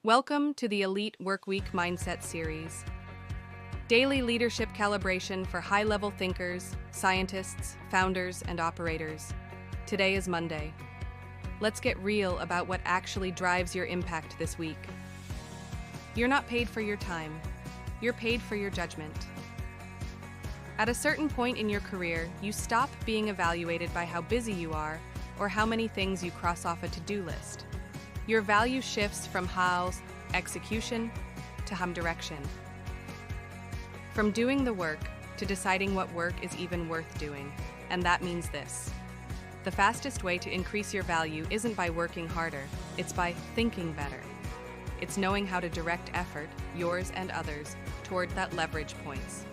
Welcome to the Elite Workweek Mindset Series. Daily leadership calibration for high-level thinkers, scientists, founders, and operators. Today is Monday. Let's get real about what actually drives your impact this week. You're not paid for your time. You're paid for your judgment. At a certain point in your career, you stop being evaluated by how busy you are or how many things you cross off a to-do list. Your value shifts from how's execution to hum direction. From doing the work to deciding what work is even worth doing. And that means this. The fastest way to increase your value isn't by working harder, it's by thinking better. It's knowing how to direct effort, yours and others, toward that leverage points.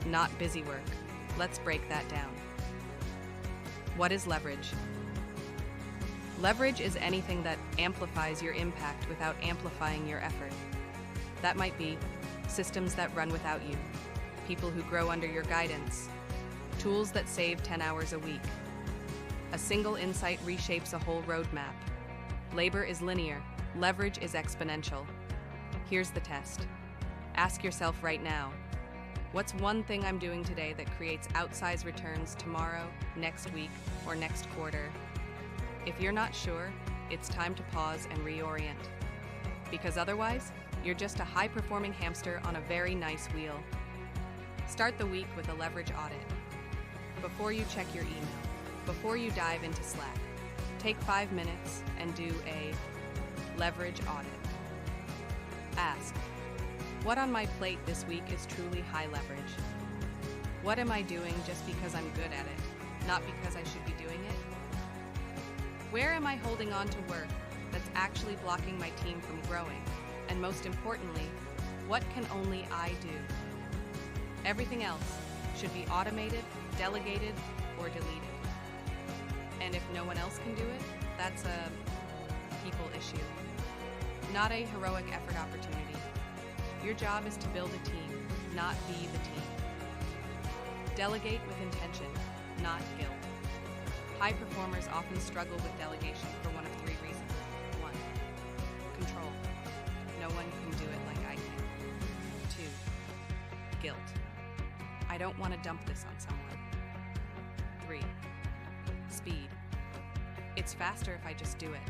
Not busy work. Let's break that down. What is leverage? Leverage is anything that amplifies your impact without amplifying your effort. That might be systems that run without you, people who grow under your guidance, tools that save 10 hours a week. A single insight reshapes a whole roadmap. Labor is linear, leverage is exponential. Here's the test. Ask yourself right now, what's one thing I'm doing today that creates outsized returns tomorrow, next week, or next quarter? If you're not sure, it's time to pause and reorient. Because otherwise, you're just a high-performing hamster on a very nice wheel. Start the week with a leverage audit. Before you check your email, before you dive into Slack, take 5 minutes and do a leverage audit. Ask, what on my plate this week is truly high leverage? What am I doing just because I'm good at it, not because I should be doing it? Where am I holding on to work that's actually blocking my team from growing? And most importantly, what can only I do? Everything else should be automated, delegated, or deleted. And if no one else can do it, that's a people issue, not a heroic effort opportunity. Your job is to build a team, not be the team. Delegate with intention, not guilt. High performers often struggle with delegation for one of 3 reasons. 1. Control. No one can do it like I can. 2. Guilt. I don't want to dump this on someone. 3. Speed. It's faster if I just do it.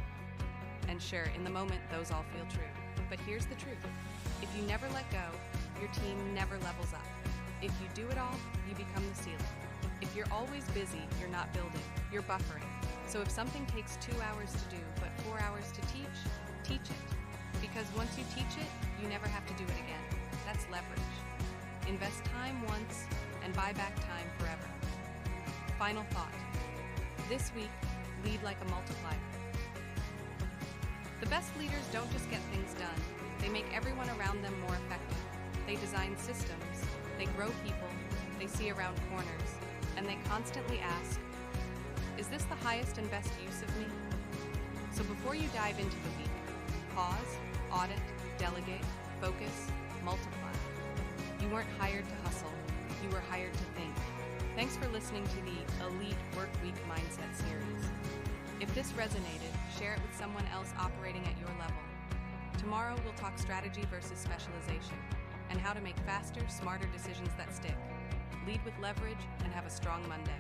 And sure, in the moment, those all feel true. But here's the truth. If you never let go, your team never levels up. If you do it all, you become the ceiling. If you're always busy, you're not building, you're buffering. So if something takes 2 hours to do, but 4 hours to teach, teach it. Because once you teach it, you never have to do it again. That's leverage. Invest time once and buy back time forever. Final thought. This week, lead like a multiplier. The best leaders don't just get things done, they make everyone around them more effective. They design systems, they grow people, they see around corners, and they constantly ask, is this the highest and best use of me? So before you dive into the week, pause, audit, delegate, focus, multiply. You weren't hired to hustle, you were hired to think. Thanks for listening to the Elite Workweek Mindset Series. If this resonated, share it with someone else operating at your level. Tomorrow we'll talk strategy versus specialization and how to make faster, smarter decisions that stick. Lead with leverage and have a strong Monday.